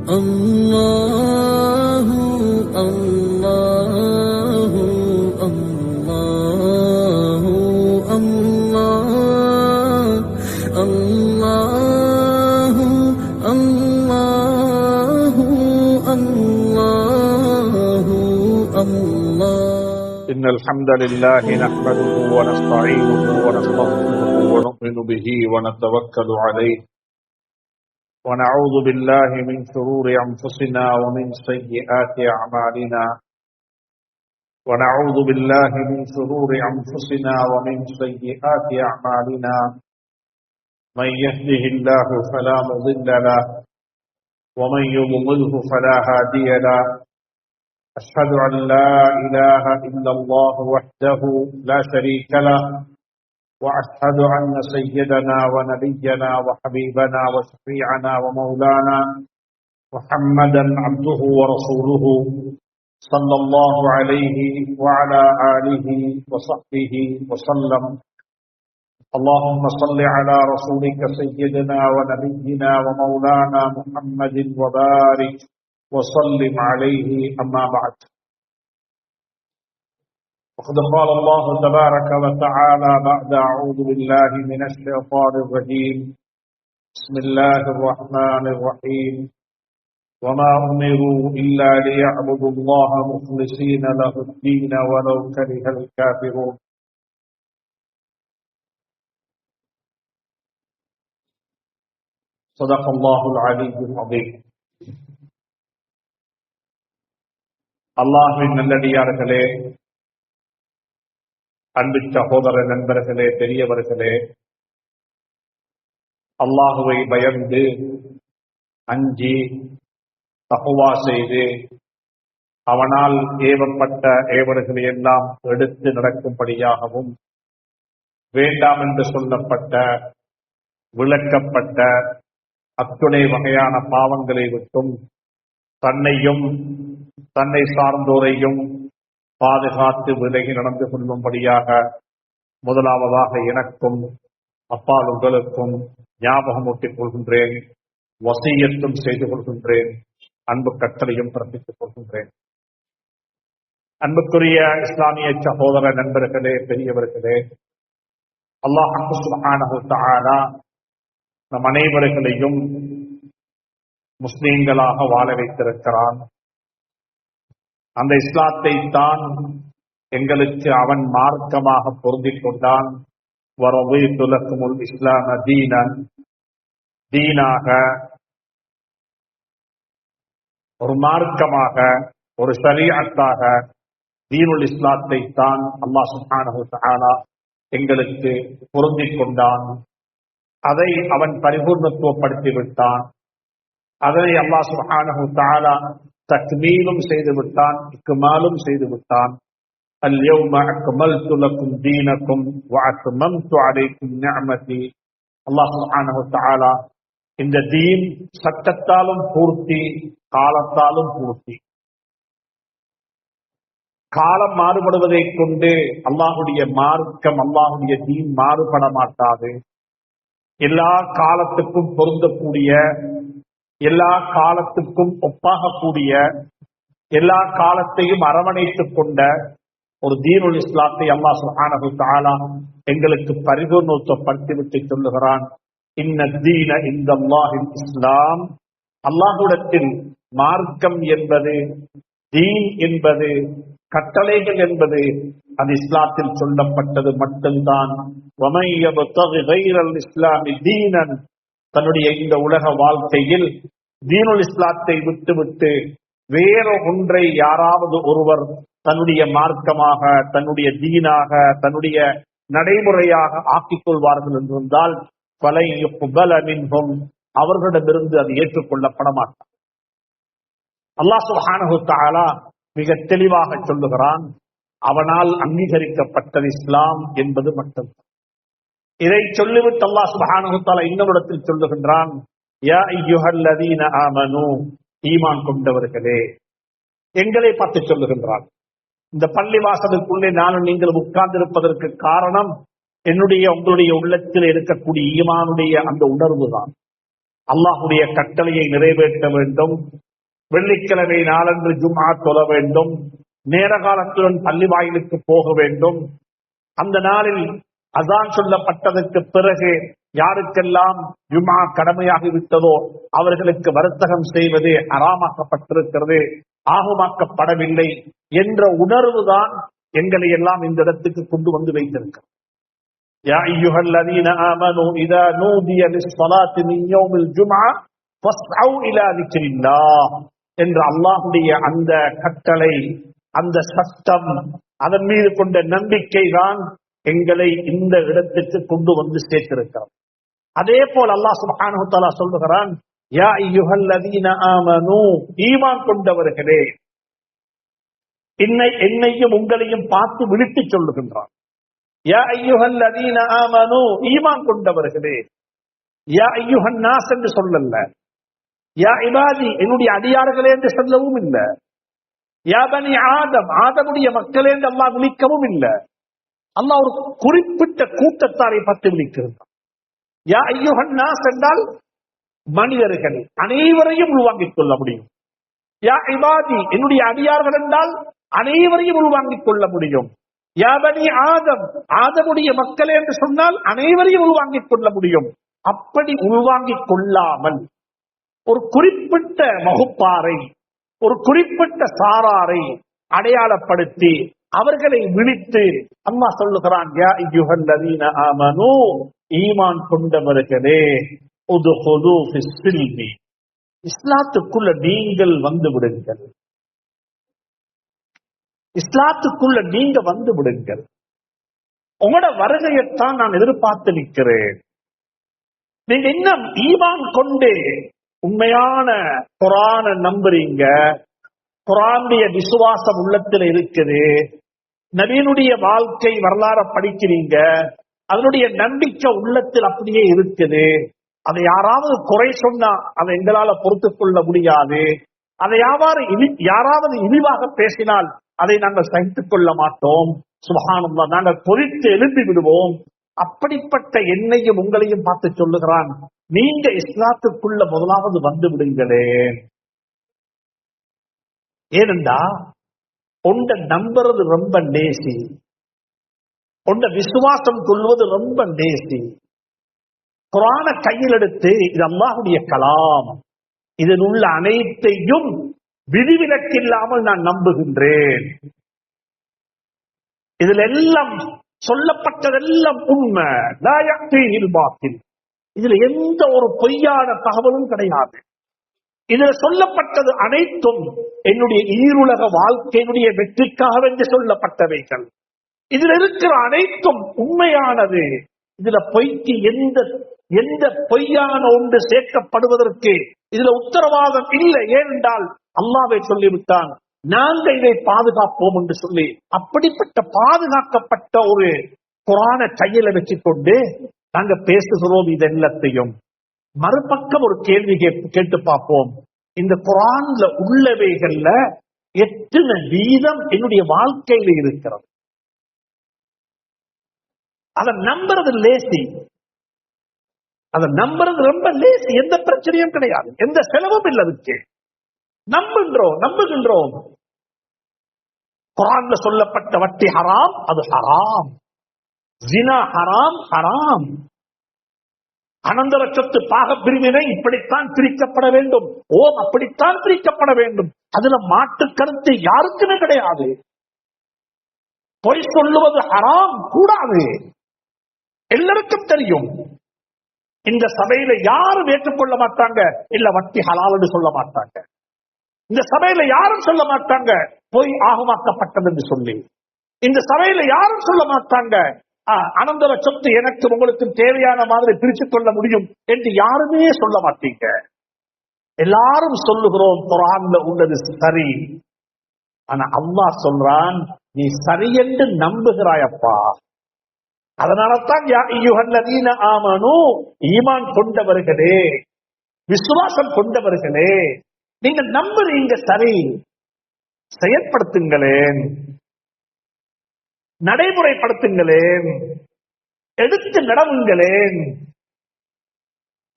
الله الله الله الله الله الله الله الله. إن الحمد لله نحمده ونستعينه ونستغفره ونؤمن به ونتوكل عليه ونعوذ بالله من شرور أنفسنا ومن سيئات أعمالنا ونعوذ بالله من شرور أنفسنا ومن سيئات أعمالنا من يهده الله فلا مضل له ومن يضلله فلا هادي له. أشهد أن لا إله إلا الله وحده لا شريك له وأشهد أن سيدنا ونبينا وحبيبنا وشفيعنا ومولانا محمدا عبده ورسوله صلى الله عليه وعلى آله وصحبه وسلم. اللهم صل على رسولك سيدنا ونبينا ومولانا محمد وبارك وسلم عليه. أما بعد، وقد قال الله تبارك وتعالى بعد أعوذ بالله من الشيطان الرجيم بسم الله الرحمن الرحيم وما أمروا إلا ليعبدوا الله مخلصين له الدين ولو كره الكافرون. صدق الله العلي العظيم. அல்லாஹ்வின் நல்லடியார்களே, அன்பு சகோதர நண்பர்களே, பெரியவர்களே, அல்லாஹுவை பயந்து அஞ்சி தக்வா செய்து அவனால் ஏவப்பட்ட ஏவல்களை எல்லாம் எடுத்து நடக்கும்படியாகவும் வேண்டாம் என்று சொல்லப்பட்ட விளக்கப்பட்ட அத்துணை வகையான பாவங்களை விட்டும் தன்னையும் தன்னை சார்ந்தோரையும் பாதுகாத்து விலகி நடந்து கொள்ளும்படியாக முதலாவதாக எனக்கும் அப்பால் உங்களுக்கும் ஞாபகமூட்டிக் கொள்கின்றேன், வசியத்தும் செய்து கொள்கின்றேன், அன்பு கட்டளையும் பிறப்பித்துக் கொள்கின்றேன். அன்புக்குரிய இஸ்லாமிய சகோதர நண்பர்களே, பெரியவர்களே, அல்லாஹ் சுப்ஹானஹு வ தஆலா நம் அனைவர்களையும் முஸ்லீம்களாக வாழ வைத்திருக்கிறான். அந்த இஸ்லாத்தை தான் எங்களுக்கு அவன் மார்க்கமாக பொருந்திக் கொண்டான். வரதீது லக்குமுல் இஸ்லாம தீனன், தீனாக, ஒரு மார்க்கமாக, ஒரு ஷரீஅத்தாக தீனுல் இஸ்லாத்தை தான் அல்லாஹ் சுப்ஹானஹு வ தஆலா எங்களுக்கு பொருந்திக் கொண்டான். அதை அவன் பரிபூர்ணத்துவப்படுத்தி விட்டான். அதை அல்லாஹ் சுப்ஹானஹு வ தஆலா தக்மீலும் செய்து விட்டான், இக்மாலும் செய்து விட்டான். அல்யௌம அக்மல்து லக்கும் தீனக்கும் வ அத்மம்து அலைக்கும் நிஅமதி. அல்லாஹ் சுப்ஹானஹு வ தஆலா இந்த தீன் சட்டத்தாலும் பூர்த்தி, காலத்தாலும் பூர்த்தி. காலம் மாறுபடுவதை கொண்டு அல்லாஹுடைய மார்க்கம், அல்லாஹுடைய தீன் மாறுபட மாட்டாது. எல்லா காலத்துக்கும் பொருந்தக்கூடிய, எல்லா காலத்துக்கும் ஒப்பாகக்கூடிய, எல்லா காலத்தையும் அரவணைத்துக் கொண்ட ஒரு தீனுல் இஸ்லாத்தை அல்லாஹ் சுப்ஹானஹு வ தஆலா எங்களுக்கு பரிபூர்ணத்துவப்படுத்திவிட்டு சொல்லுகிறான். இன்ன தீன இன்தல்லாஹில் இஸ்லாம். அல்லாஹ்விடத்தில் மார்க்கம் என்பது, தீன் என்பது, கட்டளைகள் என்பது அது இஸ்லாத்தில் சொல்லப்பட்டது மட்டும்தான். வமை யப்தகி கைரல் இஸ்லாமி தீனன். தன்னுடைய இந்த உலக வாழ்க்கையில் தீனுல் இஸ்லாத்தை விட்டுவிட்டு வேற ஒன்றை யாராவது ஒருவர் தன்னுடைய மார்க்கமாக, தன்னுடைய தீனாக, தன்னுடைய நடைமுறையாக ஆக்கிக் கொள்வார்கள் என்றிருந்தால் ஃபலை யுக்பல மின்ஹும், அவர்களிடமிருந்து அது ஏற்றுக்கொள்ளப்பட மாட்டார். அல்லாஹ் சுப்ஹானஹு வ தஆலா மிக தெளிவாக சொல்லுகிறான், அவனால் அங்கீகரிக்கப்பட்டது இஸ்லாம் என்பது மட்டும். இதை சொல்லிவிட்டு அல்லாஹ் சுப்ஹானஹு வ தஆலா இன்னொரு இடத்தில் சொல்லுகின்றான், யா அய்யுஹல்லதீன ஆமனூ, ஈமான் கொண்டவர்களே. எங்களை பார்த்து சொல்லுகின்றான். இந்த பள்ளி வாசலுக்குள்ளே நானும் நீங்கள் உட்கார்ந்திருப்பதற்கு காரணம் என்னுடைய உங்களுடைய உள்ளத்தில் இருக்கக்கூடிய ஈமானுடைய அந்த உணர்வு தான். அல்லாஹுடைய கட்டளையை நிறைவேற்ற வேண்டும், வெள்ளிக்கிழமை நாளன்று ஜும்ஆ தொழ வேண்டும், நேர காலத்துடன் பள்ளி வாயிலுக்கு போக வேண்டும். அந்த நாளில் அசான் சொல்லப்பட்டதற்கு பிறகு யாருக்கெல்லாம் ஜும்ஆ கடமையாகிவிட்டதோ அவர்களுக்கு வர்த்தகம் செய்வது ஹராமாக்கப்பட்டிருக்கிறது, ஆகமாக்கப்படவில்லை என்ற உணர்வுதான் எங்களை எல்லாம் இந்த இடத்துக்கு கொண்டு வந்து வைத்திருக்கிறது. யா அய்யுஹல்லதீன ஆமனூ இதா நூதிய லிஸ்ஸலாத்தி மின் யௌமில் ஜும்ஆ ஃபஸ்அவ் இலா திக்ரில்லாஹ் என்ற அல்லாஹ்வுடைய அந்த கட்டளை, அந்த சட்டம், அதன் மீது கொண்ட நம்பிக்கை தான் எங்களை இந்த இடத்துக்கு கொண்டு வந்து சேர்த்திருக்கிறது. அதே போல் அல்லாஹ் சுப்ஹானஹு வ தஆலா சொல்லுகிறான், யா அய்யுஹல்லதீன ஆமனூ, ஈமான் கொண்டவர்களே, என்னையும் உங்களையும் பார்த்து விழித்து சொல்லுகின்றான். யா அய்யுஹல்லதீன ஆமனூ, ஈமான் கொண்டவர்களே. யா அய்யுஹன் நாஸ் என்று சொல்லல்ல, யா இபாதி, என்னுடைய அடியார்களே என்று சொல்லவும் இல்லை. யா பனி ஆதம், ஆதமுடைய மக்களே என்று அல்லாஹ் விழிக்கவும் இல்லை. அல்லாஹ் ஒரு குறிப்பிட்ட கூட்டத்தாரை பார்த்து விழிக்கிறான். யா அய்யுஹன் நாஸ் என்றால் மனிதர்கள் அனைவரையும் உள்வாங்கிக் கொள்ள முடியும். யா இபாதி, என்னுடைய அடியார்கள் என்றால் அனைவரையும் உள்வாங்கிக் கொள்ள முடியும். யா பனி ஆதம், ஆதமுடைய மக்களே என்று சொன்னால் அனைவரையும் உள்வாங்கிக் கொள்ள முடியும். அப்படி உள்வாங்கிக் கொள்ளாமல் ஒரு குறிப்பிட்ட வகுப்பாரை, ஒரு குறிப்பிட்ட சாராரை அடையாளப்படுத்தி அவர்களை விழித்து அல்லாஹ் சொல்லுகிறான், யா அய்யுஹல்லதீன ஆமனூ, ஈமான் கொண்டவர்களே, உதுகுலூ ஃபிஸ்ஸில்மி, இஸ்லாத்துக்குள்ள நீங்கள் வந்து விடுங்கள், இஸ்லாத்துக்குள்ள நீங்க வந்து விடுங்கள். உங்களோட வருகையைத்தான் நான் எதிர்பார்த்து நிற்கிறேன். நீங்க இன்னும் ஈமான் கொண்டு உண்மையான குர்ஆன நம்புறீங்க, குர்ஆனுடைய விசுவாசம் உள்ளத்துல இருக்குது, நபியினுடைய வாழ்க்கை வரலாறு படிக்கிறீங்க, அதனுடைய நம்பிக்கை உள்ளத்தில் அப்படியே இருக்குது. அதை யாராவது குறை சொன்னா அதை எங்களால பொறுத்துக் கொள்ள முடியாது. அதை யாராவது இழிவாக பேசினால் அதை நாங்கள் சகித்துக் கொள்ள மாட்டோம். சுப்ஹானல்லாஹ், நாங்கள் பொறித்து எழுப்பி விடுவோம். அப்படிப்பட்ட என்னையும் உங்களையும் பார்த்து சொல்லுகிறான், நீங்க இஸ்லாத்துக்குள்ள முதலாவது வந்து விடுங்களே. ஏனென்றா உண்ட நம்புறது ரொம்ப நேசி, உண்ட விசுவாசம் கொள்வது ரொம்ப நேசி. குர்ஆன கையில் எடுத்து இது அல்லாஹ்வுடைய கலாம், இதில் உள்ள அனைத்தையும் விதிவிலக்கில்லாமல் நான் நம்புகின்றேன், இதில் எல்லாம் சொல்லப்பட்டதெல்லாம் உண்மை, லா யக்ஃபீஹில் பாத்தில், இதுல எந்த ஒரு பொய்யான தகவலும் கிடையாது. இதுல சொல்லப்பட்டது அனைத்தும் என்னுடைய ஈருலக வாழ்க்கையினுடைய வெற்றிக்காக என்று சொல்லப்பட்டவைகள். இதுல இருக்கிற அனைத்தும் உண்மையானது. இதுல பொய்க்கு எந்த பொய்யான ஒன்று சேர்க்கப்படுவதற்கு இதுல உத்தரவாதம் இல்லை. ஏனென்றால் அல்லாஹ்வே சொல்லிவிட்டான், நாங்க இதை பாதுகாப்போம் என்று சொல்லி. அப்படிப்பட்ட பாதுகாக்கப்பட்ட ஒரு குர்ஆனை கையில வச்சுக்கொண்டு நாங்க பேசுகிறோம் இது எல்லாத்தையும். மறுபக்கம் ஒரு கேள்வி கேட்டு பார்ப்போம், இந்த குர்ஆன்ல உள்ளவைகள்ல எத்தனை வீதம் என்னுடைய வாழ்க்கையில இருக்கிறது? அதை நம்புறது லேசி, அதை நம்புறது ரொம்ப லேசி, எந்த பிரச்சனையும் கிடையாது, எந்த செலவும் இல்லை அதுக்கு. நம்புகின்றோம். குர்ஆன்ல சொல்லப்பட்ட வட்டி ஹராம், அது ஹராம். ஜினா ஹராம், ஹராம். அனந்தர சொத்து பாக பிரிவினை இப்படித்தான் பிரிக்கப்பட வேண்டும், அப்படித்தான் பிரிக்கப்பட வேண்டும். அதுல மாற்று கருத்து யாருக்குமே கிடையாது. பொய் சொல்லுவது ஹராம், கூடாது, எல்லாருக்கும் தெரியும். இந்த சபையில யாரும் ஏற்றுக்கொள்ள மாட்டாங்க, இல்ல வட்டி ஹலால் என்று சொல்ல மாட்டாங்க. இந்த சபையில யாரும் சொல்ல மாட்டாங்க பொய் ஆகமாக்கப்பட்டது என்று சொல்லி. இந்த சபையில யாரும் சொல்ல மாட்டாங்க அனந்தர சொத்து எனக்கு உங்களுக்கு தேவையான மாதிரி பிரித்துக் கொள்ள முடியும் என்று யாருமே சொல்ல மாட்டீங்க. எல்லாரும் சொல்லுகிறோம் குர்ஆன்ல உள்ளது சரி. ஆனா அல்லாஹ் சொல்றான், நீ சரி என்று நம்புகிறாயப்பா. அதனாலதான் யா அய்யுஹல்லதீன ஆமனூ, ஈமான் கொண்டவர்களே, விசுவாசம் கொண்டவர்களே, நீங்க நம்புறீங்க சரி, செயற்படுத்துங்களேன், நடைமுறைப்படுத்துங்களேன், எடுத்து நடவுங்களேன்.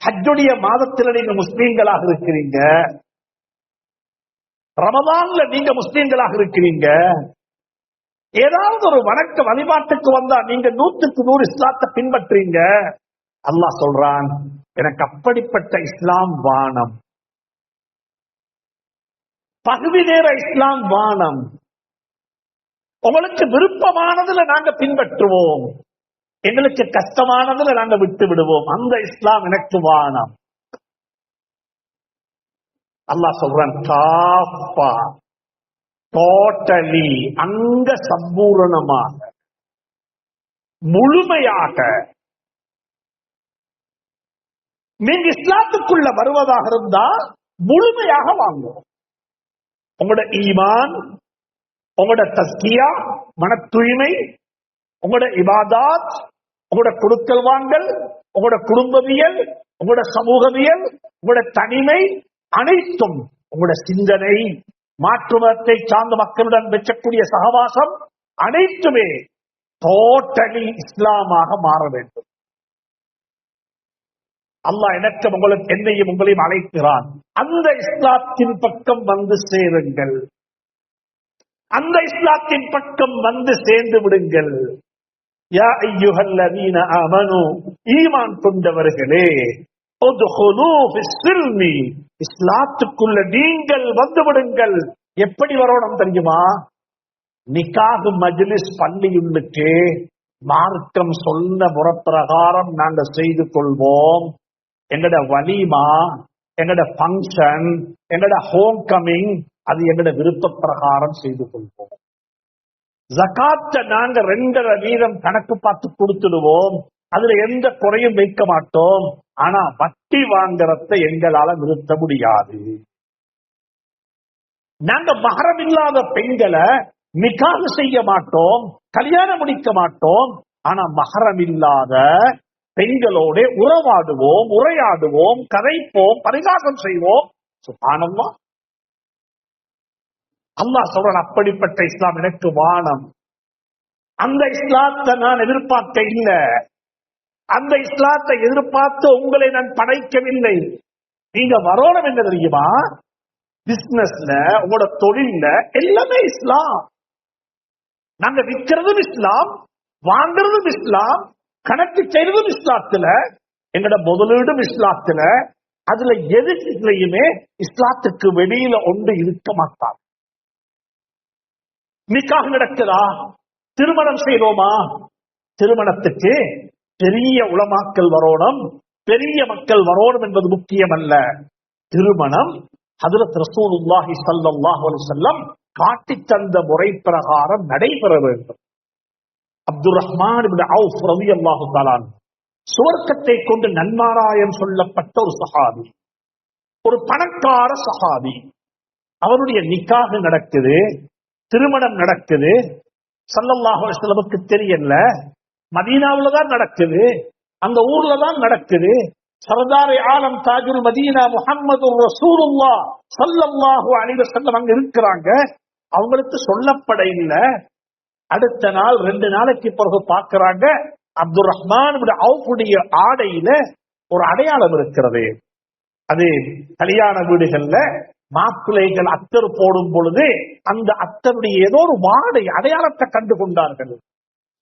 ஹஜ்ஜுடைய மாதத்துல நீங்க முஸ்லீம்களாக இருக்கிறீங்க, ரமதான்ல நீங்க முஸ்லீம்களாக இருக்கிறீங்க, ஏதாவது ஒரு வணக்க வழிபாட்டுக்கு வந்தா நீங்க 100% இஸ்லாத்தை பின்பற்றீங்க. அல்லாஹ் சொல்றான், எனக்கு அப்படிப்பட்ட இஸ்லாம் வானம், பகுதி நேர இஸ்லாம் வானம். உங்களுக்கு விருப்பமானதுல நாங்க பின்பற்றுவோம், எங்களுக்கு கஷ்டமானதுல நாங்க விட்டு விடுவோம். அந்த இஸ்லாம் எனக்கு வானம். அல்லாஹ் சொல்றான், காஃபா, டோட்டலி, அங்க சம்பூரணமாக, முழுமையாக நீங்க இஸ்லாத்துக்குள்ள வருவதாக இருந்தா முழுமையாக வாங்குவோம். உங்களோட ஈமான், உங்களோட தஸ்கியா, மன தூய்மை, உங்களோட இபாதாத், உங்களோட கொடுக்கல் வாங்கல், உங்களோட குடும்பவியல், உங்களோட சமூகவியல், உங்களோட தனிமை, அனைத்தும், உங்களோட சிந்தனை, மாற்று மதத்தை சார்ந்த மக்களுடன் வெச்சக்கூடிய சகவாசம், அனைத்துமே டோட்டலி இஸ்லாமாக மாற வேண்டும். அல்லாஹ் எனக்கு உங்களுக்கு என்னையும் உங்களையும் அழைக்கிறான். அந்த இஸ்லாத்தின் பக்கம் வந்து சேருங்கள், அந்த இஸ்லாத்தின் பக்கம் வந்து சேர்ந்து விடுங்கள். யா அய்யுஹல்லதீன ஆமனூ, ஈமான் கொண்டவர்களே, உத்ஹுலூ ஃபிஸ்ஸில்மி, இஸ்லாத்துக்குள்ள நீங்கள் வந்து விடுங்கள். எப்படி வரணும் தெரியுமா? நிக்காஹ் மஜ்லிஸ் பள்ளியுள்ளுக்கு மார்க்கம் சொன்ன முறப்பிரகாரம் நாங்க செய்து கொள்வோம். எங்கட வலிமா, எங்கட பங்கன், எங்கட ஹோம் கமிங், அது எங்கட விருப்ப பிரகாரம் செய்து கொள்வோம். ஜகாத்த நாங்க 2.5% கணக்கு பார்த்து கொடுத்துடுவோம், அதுல எந்த குறையும் வைக்க மாட்டோம். ஆனா வட்டி வாங்குறத எங்களால நிறுத்த முடியாது. நாங்க மஹரம் இல்லாத பெண்களை நிக்காஹ் செய்ய மாட்டோம், கல்யாணம் முடிக்க மாட்டோம். ஆனா மஹரம் இல்லாத பெண்களோட உறவாடுவோம், உரையாடுவோம், கதைப்போம், பரிகாசம் செய்வோம். சுப்ஹானல்லாஹ். அல்லாஹ் சொல்றான், அப்படிப்பட்ட இஸ்லாம் எனக்கு வானம். அந்த இஸ்லாத்தை நான் எதிர்பார்க்க இல்லை, அந்த இஸ்லாத்தை எதிர்பார்த்து உங்களை நான் படைக்கவில்லை. நீங்க வரணும் என்ன தெரியுமா? பிசினஸ்ல, உங்களோட தொழில்ல எல்லாமே இஸ்லாம். நாங்க விற்கிறதும் இஸ்லாம், வாங்குறதும் இஸ்லாம், கணக்கு செய்யறதும் இஸ்லாத்துல, எங்கட முதலீடும் இஸ்லாத்துல. அதுல எதுலையுமே இஸ்லாத்துக்கு வெளியில ஒன்று இருக்க மாட்டார். நிக்காஹ் நடக்குதா? திருமணம் செய்வோமா? திருமணத்துக்கு பெரிய உலமாக்கள் வரணும், பெரிய மக்கள் வரணும் என்பது முக்கியம் அல்ல. திருமணம் ஹஜ்ரத் ரசூலுல்லாஹி ஸல்லல்லாஹு அலைஹி வஸல்லம் காட்டி தந்த முறை பிரகாரம் நடைபெற வேண்டும். அப்துர் ரஹ்மான் இப்னு அவுஃப் ரலியல்லாஹு தஆலா சுவர்க்கத்தை கொண்டு நன்மாராயம் சொல்லப்பட்ட ஒரு சஹாபி, ஒரு பணக்கார சஹாபி. அவருடைய நிக்காஹ் நடக்குது, திருமணம் நடக்குது. ஸல்லல்லாஹு அலைஹி வஸல்லமுக்கு தெரியல, மதீனாவுல தான் நடக்குது, அந்த ஊர்ல தான் நடக்குது. சர்தார் ஆலம் தாஜுல் மதீனா முஹம்மது ரசூலுல்லாஹ் ஸல்லல்லாஹு அலைஹி வஸல்லம் அங்க இருக்கிறாங்க. அவங்களுக்கு சொல்லப்பட இல்லை. அடுத்த நாள் 2 நாளைக்கு பிறகு பார்க்கிறாங்க, அப்துர் ரஹ்மான் இப்னு அவுஃபுடைய ஆடையில ஒரு அடையாளம் இருக்கிறது. அது கல்யாண வீடுகள்ல மாப்பிள்ளைகள் அத்தர் போடும் பொழுது அந்த அத்தருடைய ஏதோ ஒரு வாடை அடையாளத்தை கண்டு கொண்டார்கள்.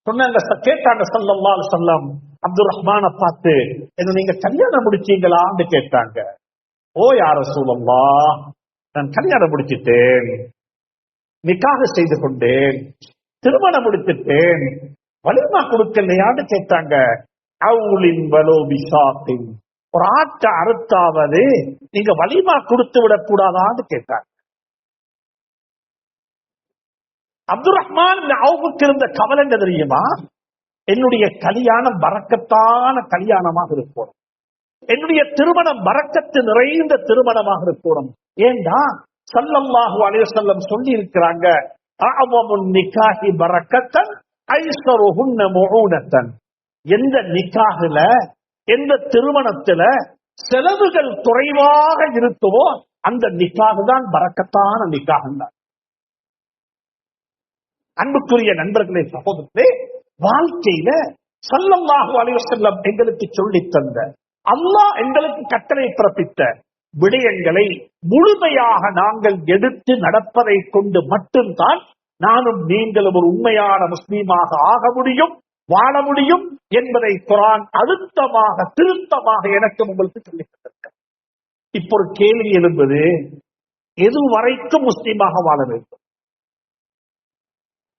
சொன்னாங்க, கேட்டாங்க ஸல்லல்லாஹு அலைஹி வஸல்லம் அப்துர் ரஹ்மான பார்த்து, என்ன நீங்க கல்யாணம் முடிச்சீங்களான்னு கேட்டாங்க. ஓ யா ரசூலல்லாஹ், நான் கல்யாணம் முடிச்சிட்டேன், நிக்காஹ் செய்து கொண்டேன், திருமணம் முடிச்சிட்டேன், வலிமா கொடுக்கலையான்னு கேட்டாங்க. அவுலின் வலோ பிசாத்தின், ஒரு ஆட்டை அறுத்தாவது நீங்க வலிமா கொடுத்து விடக்கூடாதான்னு கேட்டாங்க. அப்துர் ரஹ்மான் அவுஃபுக்கு இருந்த கவலை என்ன தெரியுமா? என்னுடைய கல்யாணம் பரக்கத்தான கல்யாணமாக இருக்கணும், என்னுடைய திருமணம் பரக்கத்து நிறைந்த திருமணமாக இருக்கணும். ஏண்டா ஸல்லல்லாஹு அலைஹி வஸல்லம் சொல்லி இருக்கிறாங்க, அஅவமுன் நிகாஹி பரக்கத்தன் ஐஸருஹுன்ன முஊனத்தன். எந்த நிக்காஹ்ல, எந்த திருமணத்துல செலவுகள் குறைவாக இருக்குமோ அந்த நிக்காஹ் தான் பரக்கத்தான நிக்காஹ் தான். அன்புக்குரிய நண்பர்களே, சகோதரர்களே, வாழ்க்கையில ஸல்லல்லாஹு அலைஹி வஸல்லம் எங்களுக்கு சொல்லி தந்த அல்லாஹ் எங்களுக்கு கட்டளை பிறப்பித்த விடயங்களை முழுமையாக நாங்கள் எடுத்து நடப்பதை கொண்டு மட்டும்தான் நானும் நீங்களும் ஒரு உண்மையான முஸ்லீமாக ஆக முடியும், வாழ முடியும் என்பதை குர்ஆன் அழுத்தமாக திருத்தமாக எனக்கு உங்களுக்கு சொல்லித் தந்திருக்கிறது. இப்போ ஒரு கேள்வி எழும்புது, எது வரைக்கும் முஸ்லீமாக வாழ வேண்டும்?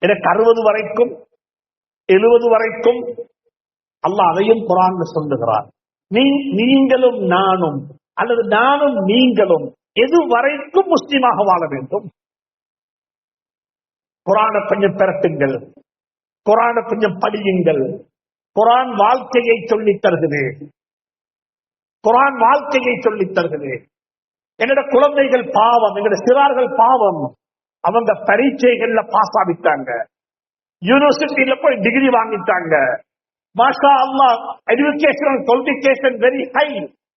எனக்கு 60 வரைக்கும் 70 வரைக்கும் அல்லாஹ் அதையும் குர்ஆன்ல சொல்லுகிறார். நீங்களும் நானும் அல்லது நானும் நீங்களும் எது வரைக்கும் முஸ்லீமாக வாழ வேண்டும்? குர்ஆனை கொஞ்சம் பெறட்டுங்கள், குர்ஆனை கொஞ்சம் படியுங்கள். குர்ஆன் வாழ்க்கையை சொல்லித் தருகிறது. குர்ஆன் வாழ்க்கையை சொல்லித் தருகிறது. என்னோட குழந்தைகள் பாவம், எங்களோட சிறார்கள் பாவம், அவங்க பரீட்சைகள்ல பாஸ் ஆகிட்டாங்க, யூனிவர்சிட்டியில போய் டிகிரி வாங்கிட்டாங்க. மாஷா அல்லாஹ், எஜுகேஷனல் குவாலிஃபிகேஷன் வெரி ஹை.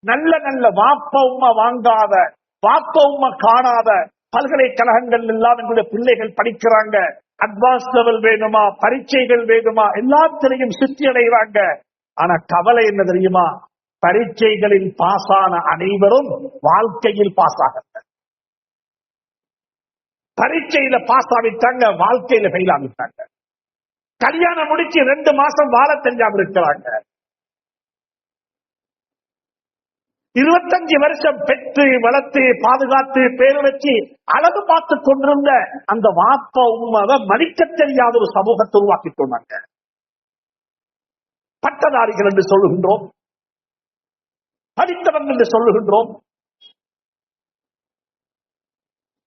நல்ல நல்ல வாப்ப உம்மா வாங்காத, வாப்ப உம்மா காணாத பல்கலைக்கழகங்கள் எல்லாம் எங்களுடைய பிள்ளைகள் படிக்கிறாங்க. அட்வான்ஸ் லெவல் வேணுமா, பரீட்சைகள் வேணுமா, எல்லாத்திலையும் சித்தி அடைகிறாங்க. ஆனா கவலை என்ன தெரியுமா? பரீட்சைகளில் பாஸ் ஆன அனைவரும் வாழ்க்கையில் பாஸ் ஆகல. பரீட்சையில பாஸ் ஆகிட்டாங்க, வாழ்க்கையில ஃபெயில் ஆகிட்டாங்க. கல்யாணம் முடிச்சு 2 மாசம் வாழ தெரியாம இருக்கிறாங்க. 25 வருஷம் பெற்று வளர்த்து பாதுகாத்து பேரு வச்சு அழகு பார்த்து கொண்டிருந்த அந்த வாப்ப உம்மாவை மதிக்க தெரியாத ஒரு சமூகத்தை உருவாக்கி கொண்டாங்க. பட்டதாரிகள் என்று சொல்லுகின்றோம், படித்தவர்கள் என்று சொல்லுகின்றோம்.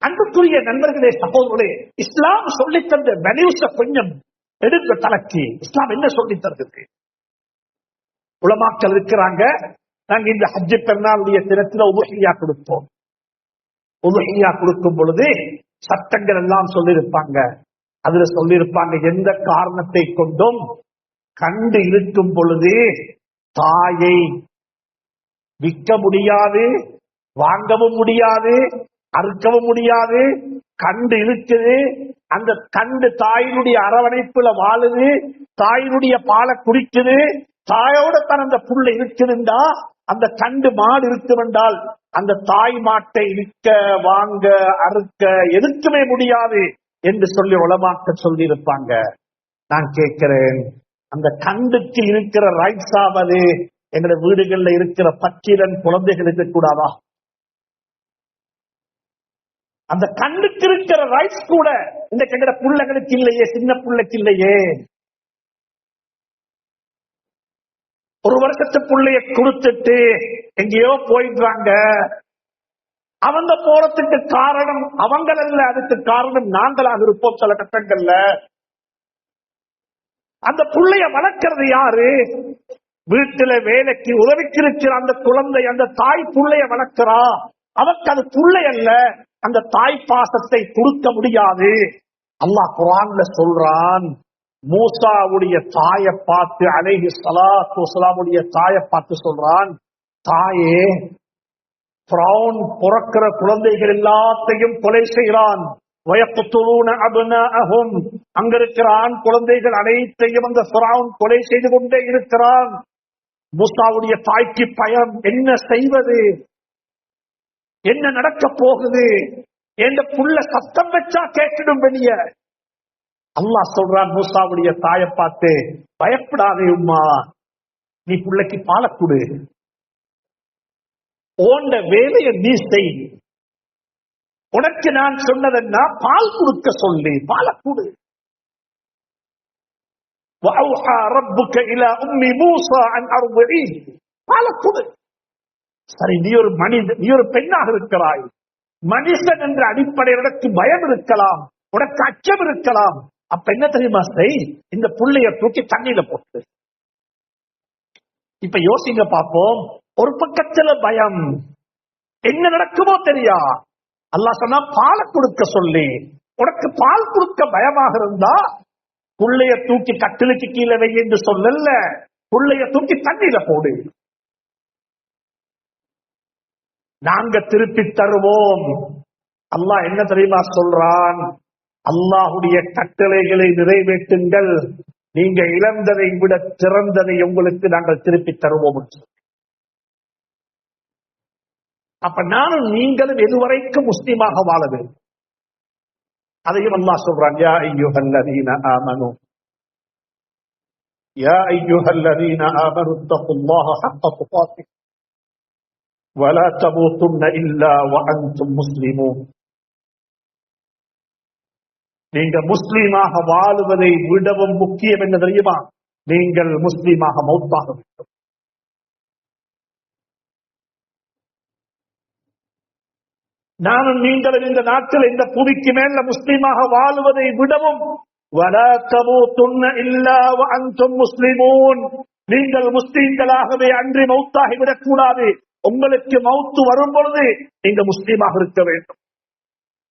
அன்புக்குரிய நண்பர்களே, சகோதரர்களே, இஸ்லாம் சொல்லித் தந்த வேல்யூஸ கொஞ்சம் எடுக்க தலைக்கு இஸ்லாம் என்ன சொல்லித் தருகிறது? உலமாக்கள் இருக்கிறாங்க. நாங்க இந்த ஹஜ் பெருநாளுடைய தினத்துல உதுஹியா கொடுப்போம். உதுஹியா கொடுக்கும் பொழுது சட்டங்கள் எல்லாம் சொல்லியிருப்பாங்க. அதுல சொல்லியிருப்பாங்க, எந்த காரணத்தை கொண்டும் கண்டு இருக்கும் பொழுது தாயை விற்க முடியாது, வாங்கவும் முடியாது, அறுக்கவும் முடியாது. கண்டு இருக்குது, அந்த கண்டு தாயினுடைய அரவணைப்புல வாழுது, தாயினுடைய பாலை குடிக்குது, தாயோட தான் அந்த புள்ள இருக்குதுண்டா, அந்த கண்டு மாடு இருக்குமென்றால் அந்த தாய் மாட்டை விற்க, வாங்க, அறுக்க எதுக்குமே முடியாது என்று சொல்லி உலமாக்கள் சொல்லி இருப்பாங்க. நான் கேட்கிறேன், அந்த கண்டுக்கு இருக்கிற ரைட்ஸ் ஆவது எங்களுடைய வீடுகள்ல இருக்கிற பச்சிலன் குழந்தைகளுக்கு கூடாதா? அந்த கண்ணுக்கு இருக்கிற ரைட்ஸ் கூட இந்த எங்கட பிள்ளைகளுக்கு இல்லையே, சின்ன பிள்ளைக்கு இல்லையே. 1 வருஷத்து பிள்ளைய கொடுத்துட்டு எங்கேயோ போயிடுறாங்க. அவங்க போறதுக்கு காரணம் அவங்கள இல்ல, அதுக்கு காரணம் நாங்களாக இருப்போம். சில கட்டங்கள்ல அந்த பிள்ளைய வளர்க்கிறது யாரு? வீட்டுல வேலைக்கு உதவிக்கு இருக்கிற அந்த குழந்தை, அந்த தாய் பிள்ளைய வளர்க்கிறா. அவருக்கு அது பிள்ளை அல்ல, அந்த தாய் பாசத்தை கொடுக்க முடியாது. அல்லாஹ் குர்ஆன்ல சொல்றான், மூசாவுடைய தாயை பார்த்து, அலைஹி ஸலாத்து வஸலாமுடைய தாயை பார்த்து சொல்றான், தாயே, ஃபிரௌன் பிறக்கிற குழந்தைகள் எல்லாத்தையும் கொலை செய்கிறான். வயக்துலூன அப்னாஅஹும், அங்க இருக்கிற ஆண் குழந்தைகள் அனைத்தையும் அந்த ஃபிரௌன் கொலை செய்து கொண்டே இருக்கிறான். மூசாவுடைய தாய்க்கு பயம், என்ன செய்வது, என்ன நடக்க போகுது, என்ற புள்ள சத்தம் வச்சா கேட்டுடும் வெளிய. அல்லாஹ் சொல்றான் மூசாவுடைய தாயை பார்த்து, பயப்படாதே உம்மா, நீ புள்ளைக்கு பாலை கொடு, ஓண்ட வேலையை நீ செய். உனக்கு நான் சொன்னதுன்னா பால் கொடுக்க சொல்லி பாலை கொடு. وَأَوْحَى رَبُّكَ إِلَى أُمِّ مُوسَى أَنْ أَرْضِعِيهِ, பாலை கொடு. சரி, நீ ஒரு மனிதன், நீ ஒரு பெண்ணாக இருக்கிறாய். மனுஷன் என்ற அடிப்படையில் உனக்கு பயம் இருக்கலாம், உனக்கு அச்சம் இருக்கலாம். அப்ப என்ன தெரியுமா செய், இந்த புள்ளைய தூக்கி தண்ணியில போட்டு. இப்ப யோசிங்க பாப்போம். ஒரு பக்கத்துல பயம், என்ன நடக்குமோ தெரியா. அல்லாஹ் சொன்னா பாலை கொடுக்க சொல்லி. உனக்கு பால் கொடுக்க பயமாக இருந்தா புள்ளைய தூக்கி கட்டிலுக்கு கீழே வை என்று சொல்லல, புள்ளைய தூக்கி தண்ணியில போடு. நாங்க திருப்பி தருவோம். அல்லாஹ் என்ன தெரியுமா சொல்றான், அல்லாஹுடைய கட்டளைகளை நிறைவேற்றுங்கள், நீங்க இழந்ததை விட சிறந்ததை உங்களுக்கு நாங்கள் திருப்பி தருவோம். அப்ப நானும் நீங்களும் எதுவரைக்கும் முஸ்லீமாக வாழ வேண்டும். அதையும் அல்லாஹ் சொல்றான், யா அய்யுஹல்லதீன ஆமனூ யா அய்யுஹல்லதீன ஆமனூ தக்குல்லாஹ ஹக்க துகாத்திஹ் வலா தமூதுன்ன இல்லா வஅன்தும் முஸ்லிமூன். நீங்க முஸ்லீமாக வாழுவதை விடவும் முக்கியம் என்ன தெரியுமா? நீங்கள் முஸ்லீமாக மௌத்தாக வேண்டும். நானும் நீங்களும் இந்த நாட்டில் இந்த புவிக்கு மேல முஸ்லீமாக வாழுவதை விடவும் வலா தமூதுன்ன இல்லா வஅன்தும் முஸ்லிமூன். நீங்கள் முஸ்லீம்களாகவே அன்றி மௌத்தாகிவிடக் கூடாது. உங்களுக்கு மௌத்து வரும் பொழுது நீங்க முஸ்லீமாக இருக்க வேண்டும்.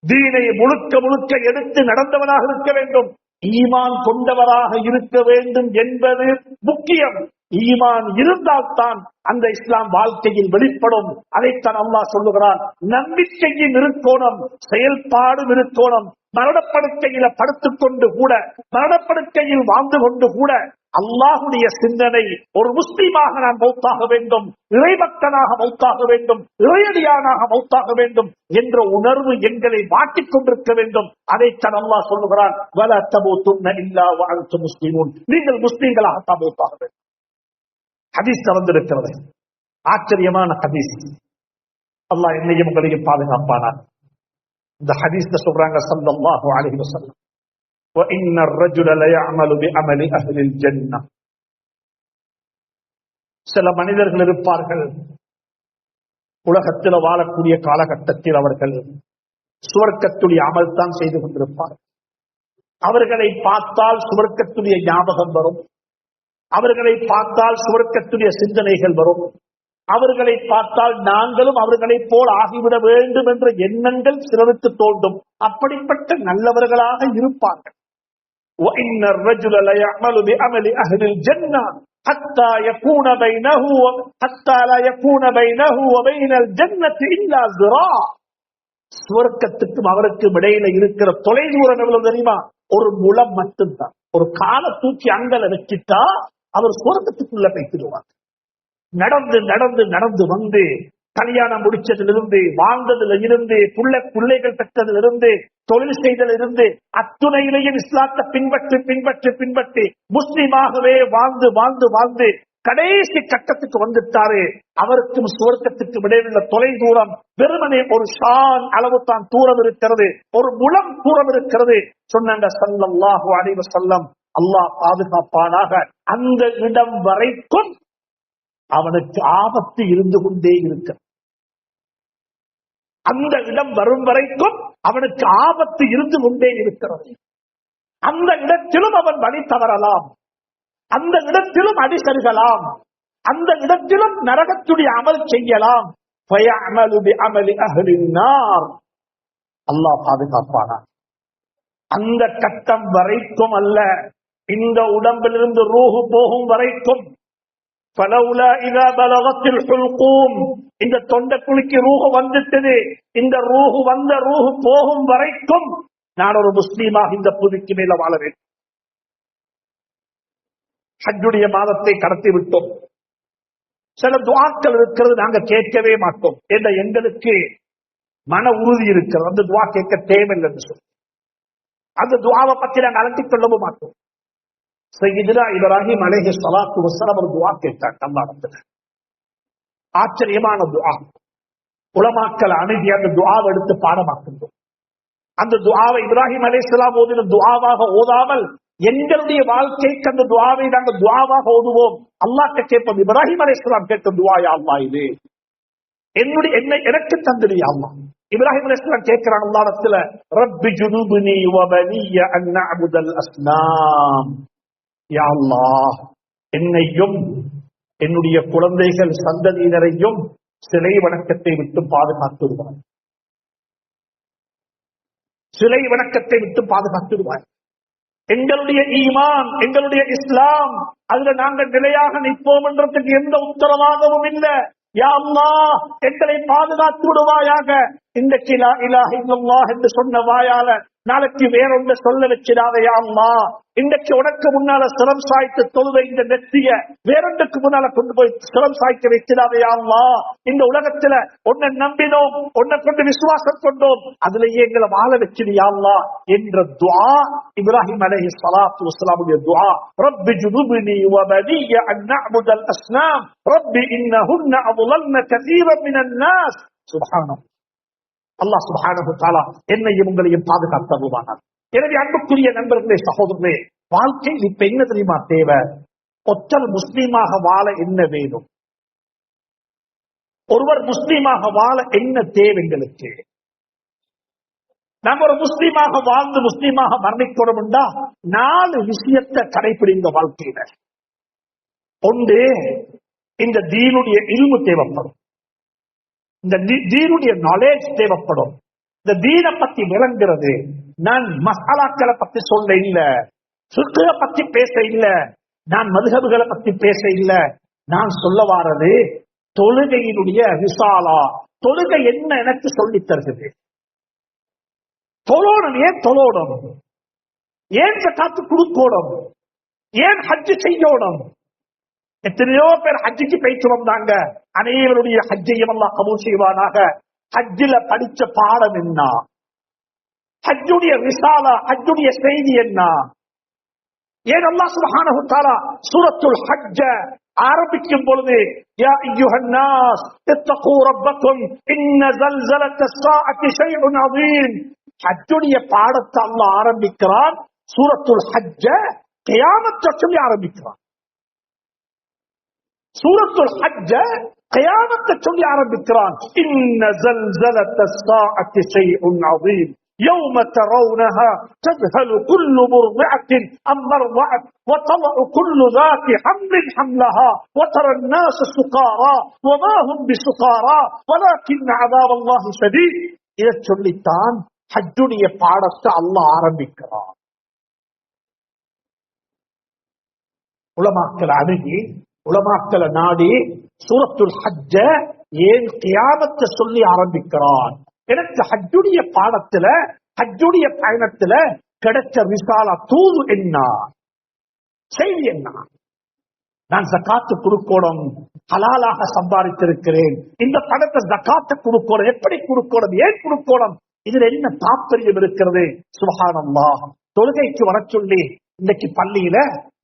தீனை முழுக்க முழுக்க எடுத்து நடந்தவனாக இருக்க வேண்டும். ஈமான் கொண்டவராக இருக்க வேண்டும் என்பது முக்கியம். ஈமான் இருந்தால்தான் அந்த இஸ்லாம் வாழ்க்கையில் வெளிப்படும். அதைத்தான் அல்லாஹ் சொல்லுகிறான், நம்பிக்கையும் இருக்கோணம், செயல்பாடும் இருக்கோணம். மரணப்படுக்கையில படுத்துக் கொண்டு கூட, மரணப்படுக்கையில் வாழ்ந்து கொண்டு கூட அல்லாஹுடைய சிந்தனை, ஒரு முஸ்லீமாக நான் மௌத்தாக வேண்டும், இறைபக்தனாக மௌத்தாக வேண்டும், இறையடியானாக மௌத்தாக வேண்டும் என்ற உணர்வு எங்களை மாட்டிக் கொண்டிருக்க வேண்டும். அதைத்தான் அல்லாஹ் சொல்லுகிறான், வலா தமூதுன்ன இல்லா வஅன்தும் முஸ்லிமூன். நீங்கள் முஸ்லீம்களாக மௌத்தாக வேண்டும். ஹதீஸ் வந்திருக்கிறது, ஆச்சரியமான ஹதீஸ். அல்லாஹ் என்னையும் உங்களையும் பாதுகாப்பானார். இந்த ஹதீஸ்ல சொல்றாங்க, ஸல்லல்லாஹு அலைஹி வஸல்லம், وَإِنَّ الرَّجُلَ لَيَعْمَلُ بِعَمَلِ أَهْلِ الْجَنَّةِ. சில மனிதர்கள் இருப்பார்கள், உலகத்தில் வாழக்கூடிய காலகட்டத்தில் அவர்கள் சுவர்க்கத்துடைய அமல் தான் செய்து கொண்டிருப்பார்கள். அவர்களை பார்த்தால் சுவர்க்கத்துடைய ஞாபகம் வரும், அவர்களை பார்த்தால் சுவர்க்கத்துடைய சிந்தனைகள் வரும், அவர்களை பார்த்தால் நாங்களும் அவர்களை போல் ஆகிவிட வேண்டும் என்ற எண்ணங்கள் சிலருக்கு தோன்றும். அப்படிப்பட்ட நல்லவர்களாக இருப்பார்கள். وَإِنَّ الرَّجُلَ لَيَعْمَلُ بِعَمَلِ أَهْلِ الْجَنَّةِ حَتَّى لَا يَكُونَ بَيْنَهُ وَبَيْنَ الْجَنَّةِ إِلَّا ذِرَاعٌ. சுவர்க்கத்துக்கும் அவருக்கும் இடையில இருக்கிற தொலைதூரம் எவ்வளவு தெரியுமா? ஒரு முழம் மட்டும்தான். ஒரு காலை தூக்கி அங்கல வச்சுட்டா அவர் சுவர்க்கத்துக்குள்ள போய்த்திடுவார். நடந்து நடந்து நடந்து வந்து, கல்யாணம் முடிச்சதிலிருந்து, வாழ்ந்ததுல இருந்து, பிள்ளைகள் பெற்றதிலிருந்து, தொழில் செய்ததிலிருந்து, அத்துணையிலேயும் இஸ்லாத்தை பின்பற்றி பின்பற்றி பின்பற்றி முஸ்லிமாகவே வாழ்ந்து வாழ்ந்து வாழ்ந்து கடைசி கட்டத்துக்கு வந்துட்டாரு. அவருக்கும் சுவர்க்கத்துக்கு இடையிலுள்ள தொலை தூரம் வெறுமனே ஒரு ஷான் அளவு தான் தூரம் இருக்கிறது, ஒரு முழம் தூரம் இருக்கிறது. சொன்னாங்க ஸல்லல்லாஹு அலைஹி வஸல்லம், அல்லாஹ் பாதுகாப்பானாக, அந்த இடம் வரைக்கும் அவனுக்கு ஆபத்து இருந்து கொண்டே இருக்க, அந்த இடம் வரும் வரைக்கும் அவனுக்கு ஆபத்து இருந்து கொண்டே இருக்கிறது. அந்த இடத்திலும் அவன் வழி தவறலாம், அந்த இடத்திலும் அடி சருகலாம், அந்த இடத்திலும் நரகத்துடைய அமல் செய்யலாம். அல்லாஹ் பாதுகாப்பானா. அந்த கட்டம் வரைக்கும் அல்ல, இந்த உடம்பிலிருந்து ரூஹு போகும் வரைக்கும். فلولا اذا بلغت الحلقوم, இந்த தொண்டைக்குழிக்கு ரூஹு வந்துட்டது, இந்த ரூஹு வந்த ரூஹு போகும் வரைக்கும் நான் ஒரு முஸ்லீமாக இந்த புதுக்கு மேல வாழ வேண்டும். ஹஜ்ஜுடைய மாதத்தை கடத்தி விட்டோம். சில துஆக்கள் இருக்கிறது, நாங்க கேட்கவே மாட்டோம். என்ற எங்களுக்கு மன உறுதி இருக்கிறது, அந்த துஆ கேட்க தேவையில்லைன்னு சொல்லி அந்த துஆவை பற்றி நாங்கள் அலட்டிக் கொள்ளவும் மாட்டோம். சையதுனா இப்ராஹிம் அலைஹிஸ்ஸலாத்து வஸ்ஸலாம் ஒரு துஆ கேட்டாங்க அல்லாஹ்விடத்துல. ஆச்சரியமான துஆ. உலமாக்கள் அணுகி அந்த துஆவை எடுத்து பாடமாக்குகிறோம். அந்த துஆவை இப்ராஹிம் அலைஹிஸ்ஸலாம் ஓதின துஆவாக ஓதாமல் எங்களுடைய வாழ்க்கைக்கு அந்த துஆவை நாங்கள் துஆவாக ஓதுவோம். அல்லாஹ்ட்ட கேட்போம், இப்ராஹிம் அலைஹிஸ்ஸலாம் கேட்ட துஆ, யா அல்லாஹ் இது எனக்கு தந்திரு யா அல்லாஹ். இப்ராஹிம் அலைஹிஸ்ஸலாம் கேட்கிறான் அல்லாஹ்விடத்துல, ரப்பி ஜுனுப்னி வ பனிய அன் நஅபுதல் அஸ்னாம். யா அல்லாஹ், என்னையும் என்னுடைய குழந்தைகள் சந்ததியினரையும் சிலை வணக்கத்தை விட்டு பாதுகாத்துடுவார், சிலை வணக்கத்தை விட்டு பாதுகாத்துடுவார். எங்களுடைய ஈமான், எங்களுடைய இஸ்லாம், அதுல நாங்கள் நிலையாக நிற்போம் என்றதுக்கு எந்த உத்தரவாதமும் இல்லை. யா அல்லாஹ், எங்களை பாதுகாத்து விடுவாயாக. இன்றைக்கு லா இலாஹ இல்லல்லாஹ் என்று சொன்ன வாயால நாளைக்கு வேறொன்று சொல்ல வச்சிடாதையா அம்மா. இன்றைக்கு உனக்கு முன்னால சிரம் சாய்த்து தொழுத இந்த நெத்திய வேறொன்றுக்கு முன்னால கொண்டு போய் சிரம் சாய்க்க வைக்கிறாதையா அம்மா. இந்த உலகத்துல உன்னை நம்பினோம், உன்னை கொண்டு விசுவாசம் கொண்டோம், அதுலயே எங்களை வாழ வச்சிடியா அல்லாஹ் என்ற துஆ இப்ராஹிம் அலைஹிஸ்ஸலாத்து வஸ்ஸலாமுடைய துஆ. ரப்பி ஜுனுப்னி வ பனிய அன் நஅபுதல் அஸ்னாம் ரப்பி இன்னஹுன்ன அضللن كثيرا من الناس. சுப்ஹானல்லாஹ். அல்லாஹ் சுப்ஹானஹு வ தஆலா என்னையும் உங்களையும் பாதுகாத்தருள்வானாக. எனவே அன்புக்குரிய நண்பர்களே, சகோதரர்களே, வாழ்க்கையில் இப்ப என்ன தெரியுமா தேவை? ஒற்றல் முஸ்லீமாக வாழ என்ன வேணும்? ஒருவர் முஸ்லீமாக வாழ என்ன தேவைங்களுக்கு? நம்ம ஒரு முஸ்லீமாக வாழ்ந்து முஸ்லீமாக மரணிக்கணும்டா 4 விஷயத்தை கடைபிடிங்க வாழ்க்கையில. ஒன்று, இந்த தீனுடைய இல்மு தேவைப்படும், இந்த தீனுடைய நாலேஜ் தேவைப்படும். இந்த தீனை பத்தி விளங்குறது. நான் மசாலாக்களை பத்தி சொல்ல இல்ல, ஃபிக்ஹ பத்தி பேச இல்ல, நான் மதுஹப்களை பத்தி பேச இல்ல. நான் சொல்ல வாரது தொழுகையினுடைய ரிசாலா. தொழுகை என்ன எனக்கு சொல்லி தருகிறது? தொழோடும். ஏன் தொழோடும்? ஏன் ஜகாத்து கொடுக்கோடும்? ஏன் ஹஜ் செய்யோடும்? எத்தனையோ பேர் ஹஜ்ஜுக்கு போயிட்டு வந்தாங்க. அனைவருடைய ஹஜ்ஜையும் அல்லாஹ் கபூல் செய்வானாக. ஹஜ்ஜில படிச்ச பாடம் என்ன? ஹஜ்ஜுடைய ரிசாலா, ஹஜ்ஜுடைய செய்தி என்ன? ஏன் அல்லாஹ் சுப்ஹானஹு வ தஆலா சூரத்துல் ஹஜ்ஜ ஆரம்பிக்கும் பொழுது யா அய்யுஹன் நாஸ் இத்தகூ ரப்பக்கும் இன்ன ஸல்ஸலத்தஸ் ஸாஅத்தி ஷைஉன் அதீம். ஹஜ்ஜுடைய பாடத்தை அல்லாஹ் ஆரம்பிக்கிறான். சூரத்துல் ஹஜ்ஜ கியாமத்தை சொல்லி ஆரம்பிக்கிறான். சூரத்துல் ஹஜ்ஜ கியாமத்தை சொல்லி ஆரம்பிக்கிறான். இன்ன ஸல்ஸலத்தஸ் ஸாஅத்தி ஷைஉன் அதீம் يوم ترونها تذهل كل مرضعة عما ارضعت وتضع كل ذات حمل حملها وترى الناس سكارى وما هم بسكارى ولكن عذاب الله شديد. இதை சொல்லித்தான் ஹஜ்ஜுடைய பாடத்தை அல்லாஹ் ஆரம்பிக்கிறான். உலமாக்களை அணுகி, உலமாக்களை நாடி சூரத்துல் ஹஜ்ஜ ஏன் கியாமத்தை சொல்லி ஆரம்பிக்கிறான்? எனக்கு ஹஜ்ஜுடைய பாடத்துல, ஹஜ்ஜுடைய பயணத்துல கிடைச்ச ரிசாலா தூது என்ன, செய்தி என்ன? நான் ஜகாத்து கொடுக்கணும், ஹலாலாக சம்பாதித்திருக்கிறேன், இந்த பணத்தை ஜகாத்து கொடுக்கணும், எப்படி கொடுக்கணும், ஏன் கொடுக்கணும், இதுல என்ன தாற்பயம் இருக்கிறது? சுப்ஹானல்லாஹ். தொழுகைக்கு வர சொல்லி இன்னைக்கு பள்ளியில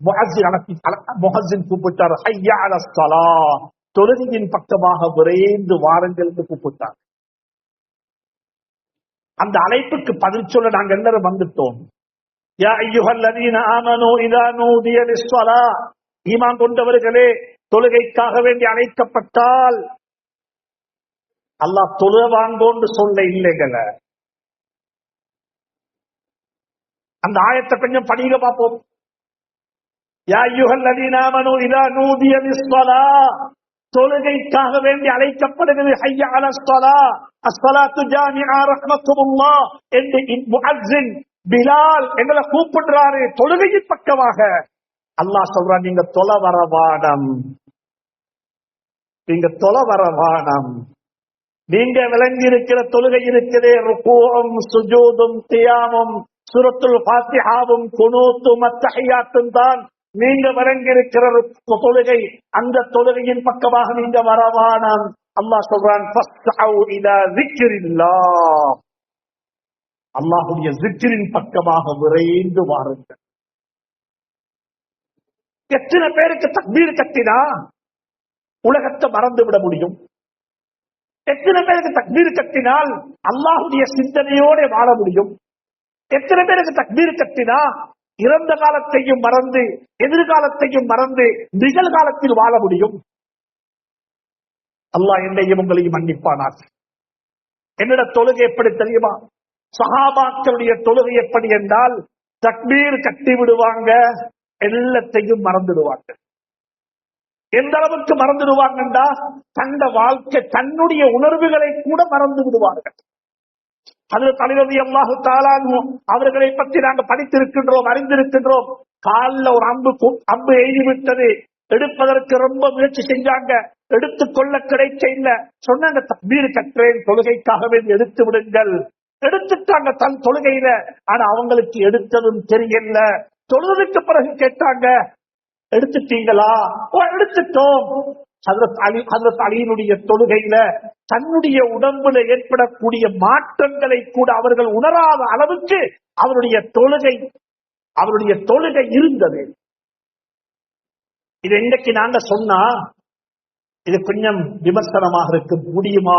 முஅஸ்ஸின் கூப்பிட்டார். ஹய்யா அலஸ் ஸலாஹ், தொழுகையின் பக்கமாக விரைந்து வாருங்கள் கூப்பிட்டார். அந்த அழைப்புக்கு பதில் சொல்ல நாங்க எல்லாரும் வந்துட்டோம். யா அய்யுஹல்லதீன ஆமனூ இதா நூதிய லிஸ்ஸலாஹ், ஈமான் கொண்டவர்களே, தொழுகைக்காக வேண்டி அழைக்கப்பட்டால் அல்லாஹ் தொழுக வாங்கோன்னு சொல்ல இல்லைங்கள. அந்த ஆயத்தை கொஞ்சம் படிங்க பார்ப்போம். யா அய்யுஹல்லதீன ஆமனூ இதா நூதிய லிஸ்ஸலாஹ், தொழுகைக்காக வேண்டி அழைக்கப்படுகிறது. ஹய்யா அலஸ் ஸலாஹ், அஸ்ஸலாத்து ஜாமிஆ ரஹ்மத்துல்லாஹ் என்று முஅஸ்ஸின் பிலால் எங்களை கூப்பிடுறாரு தொழுகையின் பக்கமாக. அல்லாஹ் சொல்றான், நீங்க தொலை வரவானம், நீங்க தொலை வரவானம். நீங்க விளங்கி இருக்கிற தொழுகை இருக்கிறே, ருகூஉம் சுஜூதும் கியாமும் சூரத்துல் ஃபாத்திஹாவும் குனூத்தும் அத்தஹியாத்தும் தான் நீங்க விளங்கியிருக்கிற தொழுகை. அந்த தொழுகையின் பக்கமாக நீங்க வரவானம். அல்லாஹ் சொல்றான், ஃபஸ்ஸஉ இலா ஸிக்ரில்லாஹ், அல்லாஹ்வுடைய ஸிக்ரின் பக்கமாக விரைந்து வாருங்கள். எத்தனை பேருக்கு தக்பீர் கட்டினா உலகத்தை மறந்து விட முடியும்? எத்தனை பேருக்கு தக்பீர் கட்டினால் அல்லாஹ்வுடைய சிந்தனையோட வாழ முடியும்? எத்தனை பேருக்கு தக்பீர் கட்டினா இறந்த காலத்தையும் மறந்து எதிர்காலத்தையும் மறந்து நிகழ்காலத்தில் வாழ முடியும்? அல்லாஹ் என்னையும் உங்களையும் மன்னிப்பானார். என்னோட தொழுகை எப்படி தெரியுமா? சஹாபாக்களுடைய தொழுகை எப்படி என்றால், தக்பீர் கட்டி விடுவாங்க, எல்லாத்தையும் மறந்துடுவாங்க. எந்த அளவுக்கு மறந்துடுவாங்கண்டா, தந்த வாழ்க்கை தன்னுடைய உணர்வுகளை கூட மறந்து விடுவார்கள். ஹஜ்ரத் அலி ரலியல்லாஹு தஆலா அன்ஹு அவர்களை பற்றி நாங்கள் படித்திருக்கின்றோம், அறிந்திருக்கின்றோம். காலில் ஒரு அம்பு எய்தி விட்டது, எடுப்பதற்கு ரொம்ப முயற்சி செஞ்சாங்க, எடுத்துக்கொள்ள கிடைக்க இல்ல. சொன்னாங்க, தக்பீர் கற்றேன், தொழுகைக்காக வேண்டி எடுத்து விடுங்கள். எடுத்துட்டாங்க தன் தொழுகையில. ஆனா அவங்களுக்கு எடுத்ததும் தெரியல. தொழுதுக்கு பிறகு கேட்டாங்க, எடுத்துட்டீங்களா? எடுத்துட்டோம். ஹஜ்ரத் அலியினுடைய தொழுகையில தன்னுடைய உடம்புல ஏற்படக்கூடிய மாற்றங்களை கூட அவர்கள் உணராத அளவுக்கு அவருடைய தொழுகை இருந்தது. இது இன்னைக்கு நாங்க சொன்னா இது கொஞ்சம் விமர்சனமாக இருக்க முடியுமா?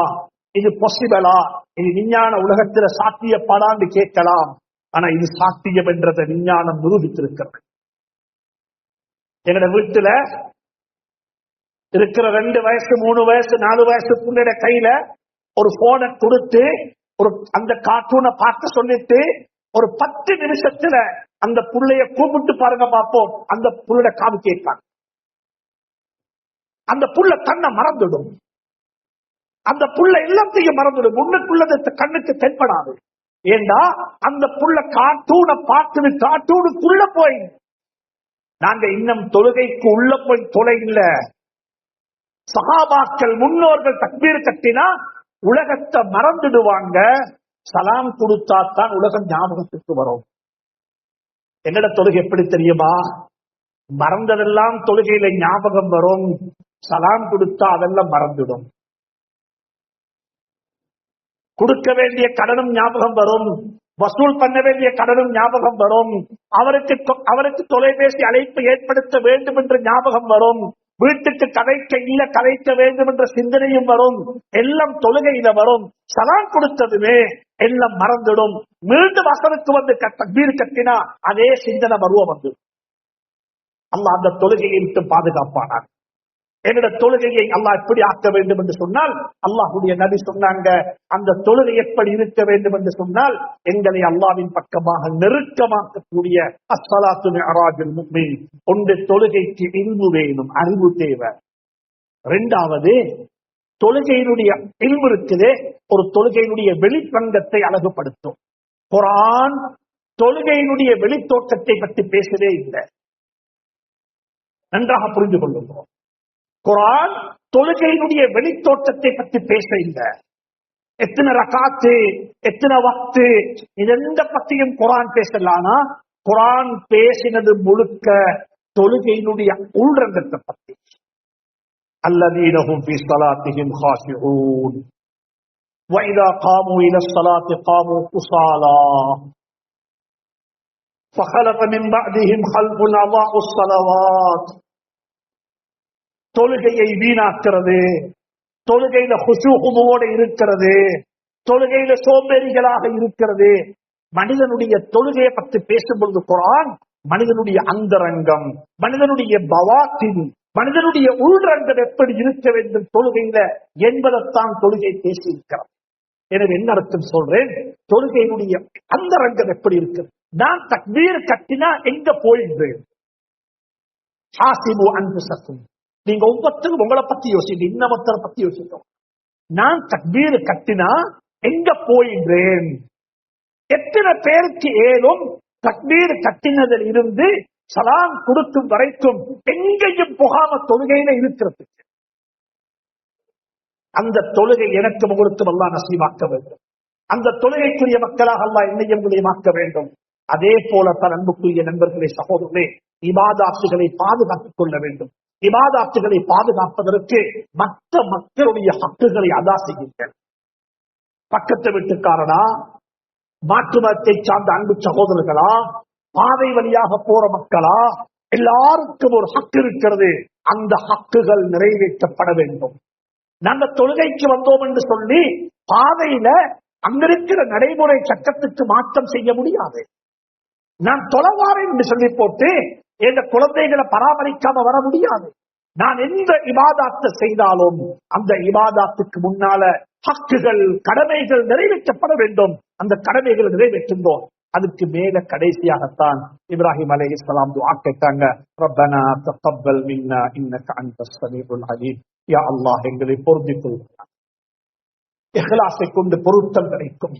இது பாசிபிளா? இது விஞ்ஞான உலகத்துல சாத்தியப்படான்னு கேட்கலாம். ஆனா இது சாத்தியம் என்றதை விஞ்ஞானம் நிரூபித்திருக்கிறது. எங்களோட வீட்டுல இருக்கிற 2 வயசு 3 வயசு 4 வயசு பிள்ளைட கையில ஒரு போனை கொடுத்து அந்த கார்ட்டூனை பார்க்க சொல்லிட்டு ஒரு 10 நிமிஷத்துல அந்த புள்ளைய கூப்பிட்டு பாருங்க பார்ப்போம். அந்த புள்ளோட காது கேட்பாங்க. அந்த புள்ள தன்னை மறந்துடும். அந்த புள்ள எல்லாத்தையும் மறந்துடும். முன்னுக்குள்ளது கண்ணுக்கு தென்படாது. ஏண்டா அந்த புள்ள கார்ட்டூனை பார்த்து கார்ட்டூனுக்குள்ள போய் நாங்க இன்னும் தொழுகைக்கு உள்ள போய் தொலை இல்ல. சஹாபாக்கள் முன்னோர்கள் தக்பீர் கட்டினா உலகத்தை மறந்துடுவாங்க. சலாம் கொடுத்தாத்தான் உலகம் ஞாபகத்துக்கு வரும். என்னோட தொழுகை எப்படி தெரியுமா? மறந்ததெல்லாம் தொழுகையில ஞாபகம் வரும். சலாம் கொடுத்தா அதெல்லாம் மறந்துடும். கொடுக்க வேண்டிய கடனும் ஞாபகம் வரும். வசூல் பண்ண வேண்டிய கடனும் ஞாபகம் வரும். அவருக்கு தொலைபேசி அழைப்பு ஏற்படுத்த வேண்டும் என்ற ஞாபகம் வரும். வீட்டுக்கு கதைக்க வேண்டும் என்ற சிந்தனையும் வரும். எல்லாம் தொழுகையில வரும். சலாம் கொடுத்ததுமே எல்லாம் மறந்துடும். மீண்டும் வசனுக்கு வந்து தக்பீர் கட்டினா அதே சிந்தனை பருவம் வந்து அல்லாஹ் அந்த தொழுகையை விட்டு பாதுகாப்பானார். என்னோட தொழுகையை அல்லாஹ் எப்படி ஆக்க வேண்டும் என்று சொன்னால், அல்லாஹ்வுடைய நபி சொன்னாங்க, அந்த தொழுகை எப்படி இருக்க வேண்டும் என்று சொன்னால், எங்களை அல்லாஹ்வின் பக்கமாக நெருக்கமாக்கக்கூடிய அஸ்ஸலாத்து மிஅராஜுல் முஃமின். ஒன்று, தொழுகைக்கு இல்மு வேணும், அறிவு தேவை. 2வது, தொழுகையினுடைய இல்மு இருக்குதே, ஒரு தொழுகையினுடைய வெளிப்பங்கத்தை அழகுபடுத்தும். குர்ஆன் தொழுகையினுடைய வெளித்தோற்றத்தை பற்றி பேசவே இல்லை. நன்றாக புரிந்து கொள்ளுகிறோம். குர்ஆன் தொழுகையினுடைய வெளித்தோற்றத்தை பற்றி பேச இல்லை. எத்தனை ரகாத்து, எத்தனை வக்து, இதெந்த பத்தியும் குர்ஆன் பேசலானா, குர்ஆன் பேசினது முழுக்க தொழுகையினுடைய உள்ரங்கத்தை பற்றி. அல்லதீன ஹும் ஃபீ ஸலாத்திஹிம் காஷிஊன் வஇதா காமூ இலா ஸலாத்தி காமூ குஸாலா ஃபஹலஃப மின் பஅதிஹிம் ஹல்ஃபுன் அதாஉ ஸலவாத். தொழுகையை வீணாக்கிறது, தொழுகையில குஷூஓடு இருக்கிறது, தொழுகையில சோம்பேறிகளாக இருக்கிறது. மனிதனுடைய தொழுகையை பற்றி பேசும் பொழுது குர்ஆன் மனிதனுடைய அந்தரங்கம், மனிதனுடைய பவாத்தின், மனிதனுடைய உள்ரங்கம் எப்படி இருக்க வேண்டும் தொழுகையில என்பதைத்தான் தொழுகை பேசி இருக்கிறது. எனவே என்ன அர்த்தம் சொல்றேன்? தொழுகையினுடைய அந்தரங்கம் எப்படி இருக்கு? நான் தக்பீர் கட்டினா எங்க போயின்றேன்? ஹாசிபு அன்ஃபுஸக்கும். நீங்க ஒவ்வொருத்தரும் உங்களை பத்தி யோசிங்க, இன்னமொத்தரை பத்தி யோசிக்கும். நான் தக்பீர் கட்டினா எங்க போயின்றேன்? எத்தனை பேருக்கு ஏதும் தக்பீர் கட்டினதில் இருந்து சலாம் கொடுக்கும் வரைக்கும் எங்கேயும் போகாம தொழுகையில இருக்கிறது. அந்த தொழுகை எனக்கு உங்களுக்கு அல்லாஹ் நசீபாக்க வேண்டும். அந்த தொழுகைக்குரிய மக்களாக அல்லாஹ் என்னையும் உங்களையும் ஆக்க வேண்டும். அதே போல தன் அன்புக்குரிய நண்பர்களே, சகோதரர்களே, இபாதத்துகளை பாதுகாத்துக் கொள்ள வேண்டும். இபாதத்துகளை பாதுகாப்பதற்கு மற்ற மக்களுடைய ஹக்குகளை அதா செய்யுங்கள். பக்கத்து வீட்டுக்காரனா, மாற்று மதத்தை சார்ந்த அன்பு சகோதரர்களா, பாதை வழியாக போற மக்களா, எல்லாருக்கும் ஒரு ஹக்கு இருக்கிறது. அந்த ஹக்குகள் நிறைவேற்றப்பட வேண்டும். நாங்க தொழுகைக்கு வந்தோம் என்று சொல்லி பாதையில அங்கிருக்கிற நடைமுறை சட்டத்துக்கு மாற்றம் செய்ய முடியாது. நான் தொலைவாரேன் என்று சொல்லி போட்டு எந்த குழந்தைகளை பராமரிக்காம வர முடியாது. நான் எந்த இபாதத்தை செய்தாலும் அந்த இபாதத்துக்கு முன்னால ஹக்குகள், கடமைகள் நிறைவேற்றப்பட வேண்டும். அந்த கடமைகள் நிறைவேற்றுந்தோம். அதுக்கு மேல கடைசியாகத்தான் இப்ராஹிம் அலைஹிஸ்ஸலாம் துஆ கேட்டாங்க, ரப்பனா தகப்பல் மின்னா இன்னக அன்தஸ் ஸமீஉல் அலீம். யா அல்லாஹ், எங்களை பொருந்திக் கொள்வாய். இஹ்லாஸை கொண்டு பொருத்தம் கிடைக்கும்.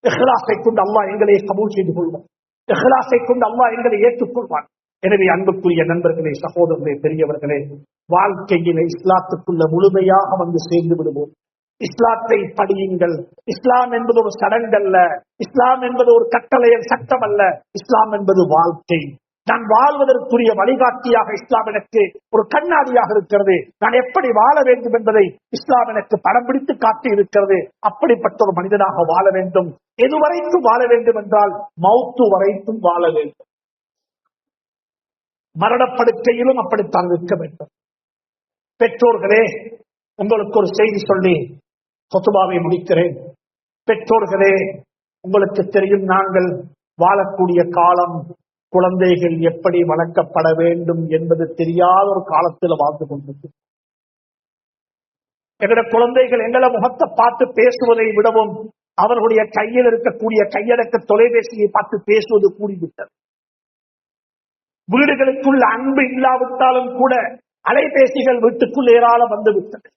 இஹ்லாஸை கொண்டு அல்லாஹ் எங்களை கபூல் செய்து கொள்வான். இஹ்லாஸை கொண்டு அல்லாஹ் எங்களை ஏற்றுக்கொள்வான். எனவே அன்புக்குரிய நண்பர்களே, சகோதரர்களே, பெரியவர்களே, வாழ்க்கையில இஸ்லாத்துக்குள்ள முழுமையாக வந்து சேர்ந்து விடுவோம். இஸ்லாத்தை படியுங்கள். இஸ்லாம் என்பது ஒரு சடங்கல்ல, இஸ்லாம் என்பது ஒரு கட்டளை சட்டம் அல்ல, இஸ்லாம் என்பது வாழ்க்கை. நான் வாழ்வதற்குரிய வழிகாட்டியாக இஸ்லாம் எனக்கு ஒரு கண்ணாடியாக இருக்கிறது. நான் எப்படி வாழ வேண்டும் என்பதை இஸ்லாம் எனக்கு படம் பிடித்து காட்டி இருக்கிறது. அப்படிப்பட்ட ஒரு மனிதனாக வாழ வேண்டும். எதுவரைக்கும் வாழ வேண்டும் என்றால் மௌத்து வரைக்கும் வாழ வேண்டும். மரணப்படுக்கையிலும் அப்படித்தான் இருக்க வேண்டும். பெற்றோர்களே, உங்களுக்கு ஒரு செய்தி சொல்லி ஹுத்பாவை முடிக்கிறேன். பெற்றோர்களே, உங்களுக்கு தெரியும், நாங்கள் வாழக்கூடிய காலம் குழந்தைகள் எப்படி வளர்க்கப்பட வேண்டும் என்பது தெரியாத ஒரு காலத்தில் வாழ்ந்து கொண்டிருக்கு. எங்களோட குழந்தைகள் எங்களை முகத்தை பார்த்து பேசுவதை விடவும் அவர்களுடைய கையில் இருக்கக்கூடிய கையடக்க தொலைபேசியை பார்த்து பேசுவது கூடிவிட்டது. வீடுகளுக்குள்ள அன்பு இல்லாவிட்டாலும் கூட அலைபேசிகள் வீட்டுக்குள் ஏராளம் வந்துவிட்டது.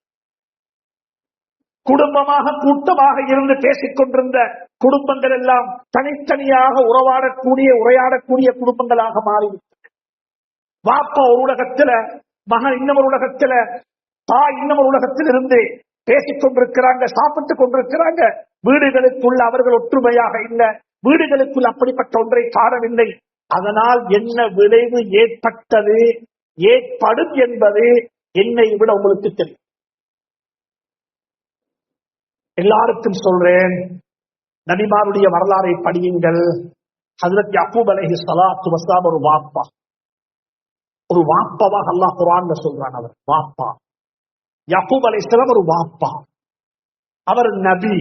குடும்பமாக கூட்டமாக இருந்து பேசிக் கொண்டிருந்த குடும்பங்கள் எல்லாம் தனித்தனியாக உரையாடக்கூடிய குடும்பங்களாக மாறிவிட்டது. வாப்பா ஒரு உலகத்துல, மகன் இன்னொரு உலகத்துல, தாய் இன்னொரு உலகத்தில் இருந்து பேசிக் கொண்டிருக்கிறாங்க, சாப்பிட்டுக் கொண்டிருக்கிறாங்க. வீடுகளுக்குள்ள அவர்கள் ஒற்றுமையாக இல்லை. வீடுகளுக்குள் அப்படிப்பட்ட ஒன்றை காணவில்லை. அதனால் என்ன விளைவு ஏற்பட்டது, ஏற்படும் என்பது என்னை விட உங்களுக்கு தெரியும். எல்லாருக்கும் சொல்றேன், நபிமாருடைய வரலாறை படியுங்கள். ஹஜ்ரத் யாக்கூப் அலைஹிஸ்ஸலாத்து வஸ்ஸலாம் ஒரு வாப்பாவாக அல்லாஹ் குர்ஆன்ல சொல்றான். அவர் வாப்பா, யாக்கூப் அலைஹிஸ்ஸலாம் ஒரு வாப்பா. அவர் நபி,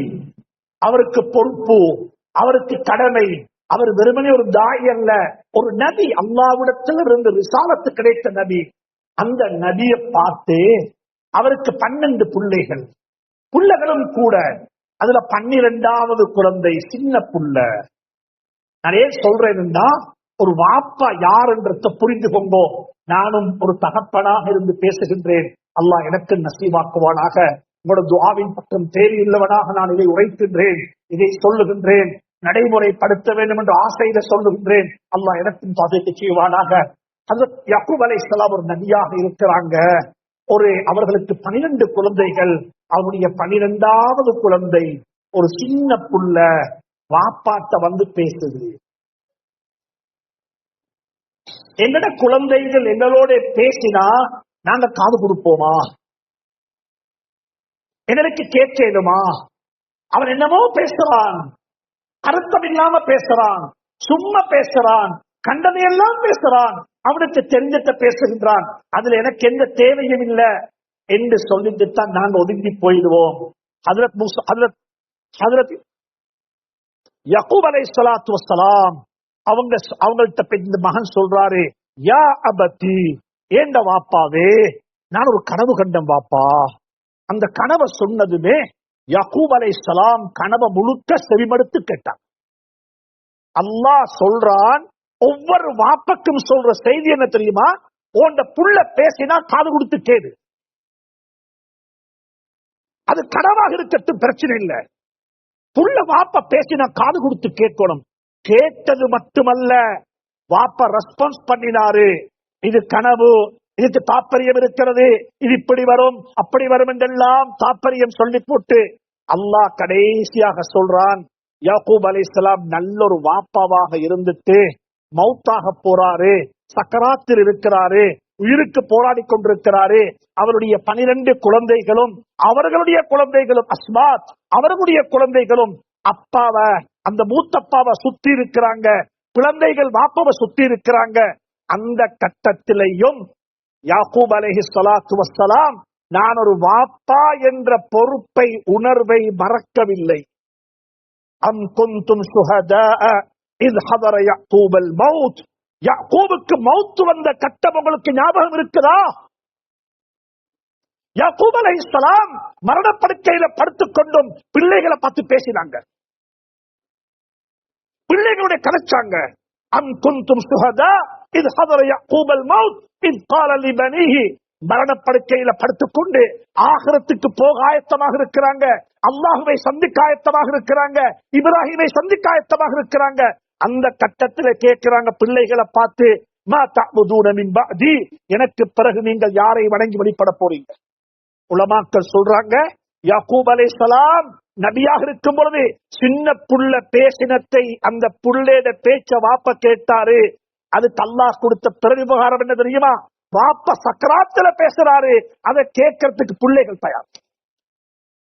அவருக்கு பொறுப்பு, அவருக்கு கடமை. அவர் வெறுமனே ஒரு தாய் அல்ல, ஒரு நபி. அல்லாஹ்விடத்தில் இருந்து ரிசாலத்து கிடைத்த நபி. அந்த நபியை பார்த்து அவருக்கு 12 புள்ளைகளும் கூட, அதுல 12வது குழந்தை சின்ன புள்ள. நான் ஏன் சொல்றேன்னா, ஒரு வாப்பா யார் என்றதை புரிந்துகொண்டோ. நானும் ஒரு தகப்பனாக இருந்து பேசுகின்றேன். அல்லாஹ் எனக்கு நசீவாக்குவானாக. உங்களோட துஆவின் பக்கம் தேவையுள்ளவனாக நான் இதை உரைக்கின்றேன், இதை சொல்லுகின்றேன், நடைமுறைப்படுத்த வேண்டும் என்ற ஆசையில சொல்லுகின்றேன். அல்லாஹ் எனக்கும் தௌஃபீக் செய்வானாக. ஹஜ்ரத் யாக்கூப் அலைஹிஸ்ஸலாம் ஒரு நபியாக இருக்கிறாங்க. அவர்களுக்கு 12 குழந்தைகள். அவருடைய 12வது குழந்தை ஒரு சின்ன புள்ள வாப்பாட்ட வந்து பேசுது. எங்கட குழந்தைகள் எங்களோட பேசினா நாங்க காது கொடுப்போமா? எங்களுக்கு கேட்கலுமா? அவன் என்னமோ பேசுறான், அர்த்தம் இல்லாம பேசுறான், சும்மா பேசுறான், கண்டதையெல்லாம் பேசுறான், அவனுக்கு தெரிஞ்சத பேசுகின்றான். அதுல எனக்கு எந்த தேவையும் இல்லை என்று சொல்லிட்டு தான் நாங்க ஒதுங்கி போயிடுவோம். ஹஜ்ரத் யாக்கூப் அலைஹிஸ்ஸலாத்து வஸ்ஸலாம் அவங்கள்ட்ட இந்த மகன் சொல்றாரு, யா அபதி, ஏண்ட வாப்பாவே, நான் ஒரு கனவு கண்டேன் வாப்பா. அந்த கனவை சொன்னதுமே யாக்கூப் அலைஹிஸ்ஸலாம் கனவை முழுக்க செவிமடுத்து கேட்டான். அல்லாஹ் சொல்றான், ஒவ்வொரு வாப்பக்கும் சொல்ற செய்தி என்ன தெரியுமா? உன்ட புள்ள பேசினா காது கொடுத்து கேடு. அது கனவாக இருக்கட்டும், பிரச்சனை இல்லை. புள்ள வாப்பா பேசினா காது கொடுத்து கேட்கணும். கேட்டது மட்டுமல்ல, வாப்பா ரெஸ்பான்ஸ் பண்ணினாரு. இது கனவு, இதுக்கு தாற்பயம் இருக்கிறது, இது இப்படி வரும் அப்படி வரும் என்றெல்லாம் தாற்பயம் சொல்லி போட்டு அல்லாஹ் கடைசியாக சொல்றான், யாக்கூப் அலைஹிஸ்ஸலாம் நல்ல ஒரு வாப்பாவாக இருந்துட்டு மௌத்தாக போறாரு, சக்கராத்தில் இருக்கிறாரு, உயிருக்கு போராடி கொண்டிருக்கிறாரு. அவருடைய 12 குழந்தைகளும் அவர்களுடைய குழந்தைகளும் அஸ்மாத் அவர்களுடைய குழந்தைகளும் அப்பாவை, அந்த மூத்தப்பாவை சுத்தி இருக்கிறாங்க. குழந்தைகள் வாப்பாவை சுத்தி இருக்கிறாங்க. அந்த கட்டத்திலையும் யாக்கூப் அலைஹிஸ்ஸலாத்து வஸ்ஸலாம் நான் ஒரு வாப்பா என்ற பொறுப்பை, உணர்வை மறக்கவில்லை. அம் குந்தும் ஷுஹதாஅ இஸ் ஹதர யாக்கூபல் மௌத், யாக்கூபுக்கு மௌத் வந்த கட்டம் உங்களுக்கு ஞாபகம் இருக்குதா? யாக்கூப் அலைஹிஸ்ஸலாம் மரணப்படுக்கையில படுத்துக் கொண்டும் பிள்ளைகளை பார்த்து பேசினாங்க, பிள்ளைகளுடைய கதைச்சாங்க. அம் குந்தும் ஷுஹதா இஸ் ஹதர யாக்கூபல் மௌத் இஸ் கால லிபனீஹி, மரணப்படுக்கையில படுத்துக்கொண்டு ஆகிரத்துக்கு போக ஆயத்தமாக இருக்கிறாங்க, அல்லாஹுவை சந்திக்க ஆயத்தமாக இருக்கிறாங்க, இப்ராஹிமை சந்திக்க ஆயத்தமாக இருக்கிறாங்க. அந்த கட்டத்தில் கேட்கிறாங்க பிள்ளைகளை பார்த்து, மா தஅபுதூன மின் பஅதி, எனக்கு பிறகு நீங்கள் யாரை வணங்கி வழிபட போறீங்க? உலமாக்கள் சொல்றாங்க, யாக்கூப் அலைஹிஸ்ஸலாம் நபியாக இருக்கும் பொழுது சின்ன புள்ள பேசினத்தை அந்த புள்ளேட பேச்ச வாப்ப கேட்டாரு. அதுக்கு அல்லாஹ் கொடுத்த பிரதிபகாரம் என்ன தெரியுமா? வாப்ப சக்கராத்துல பேசுறாரு, அதை கேட்கறதுக்கு பிள்ளைகள் தயார்.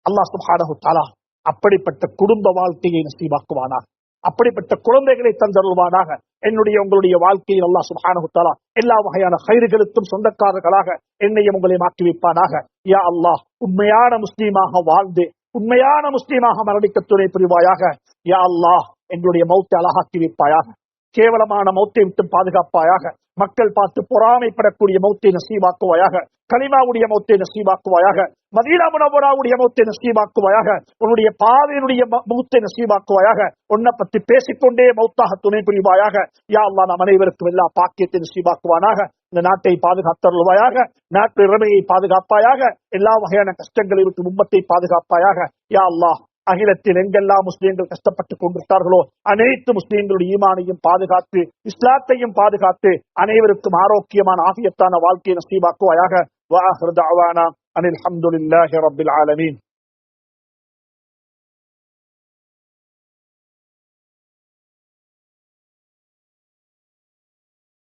அல்லாஹ் சுப்ஹானஹு தஆலா அப்படிப்பட்ட குடும்ப வாழ்க்கையை நசீபாக்குவானாக, அப்படிப்பட்ட குழந்தைகளை தந்தருள்வானாக. என்னுடைய உங்களுடைய வாழ்க்கையில் அல்லாஹ் சுப்ஹானஹு தஆலா எல்லா வகையான கைர்களுக்கும் சொந்தக்காரர்களாக என்னையும் உங்களையும் ஆக்கி வைப்பானாக. யா அல்லாஹ், உண்மையான முஸ்லீமாக வாழ்ந்து உண்மையான முஸ்லீமாக மரணிக்க துணை புரிவாயாக. யா அல்லாஹ், எங்களுடைய மௌத்தை அழகாக்கி வைப்பாயாக, கேவலமான மௌத்தை விட்டு பாதுகாப்பாயாக, மக்கள் பார்த்து பொறாமைப்படக்கூடிய மௌத்தை நசீபாக்குவாயாக, கலிமாவுடைய மௌத்தை நசீபாக்குவாயாக, மதீனா முனவ்வராவுடைய மௌத்தை நசீபாக்குவாயாக, உன்னுடைய பாதையினுடைய மௌத்தை நசீபாக்குவாயாக, உன்னை பற்றி பேசிக்கொண்டே மௌத்தாக துணை புரிவாயாக. யா அல்லாஹ், நம் அனைவருக்கும் எல்லா பாக்கியத்தை நசீபாக்குவானாக. இந்த நாட்டை பாதுகாத்தருள்வாயாக, நாட்டு இறைமையை பாதுகாப்பாயாக, எல்லா வகையான கஷ்டங்களை விட்டு உம்மத்தை பாதுகாப்பாயாக. யா அல்லாஹ், அகிலத்தில் எங்கெல்லாம் முஸ்லீம்கள் கஷ்டப்பட்டுக் கொண்டிருக்கிறார்களோ அனைத்து முஸ்லீம்களுடைய ஈமானையும் பாதுகாத்து இஸ்லாத்தையும் பாதுகாத்து அனைவருக்கும் ஆரோக்கியமான ஆஃபியத்தான வாழ்க்கையை நசீபாக்குவாயாக. வ ஆகிரு தஅவானா அனில் ஹம்துலில்லாஹி ரப்பில் ஆலமீன்.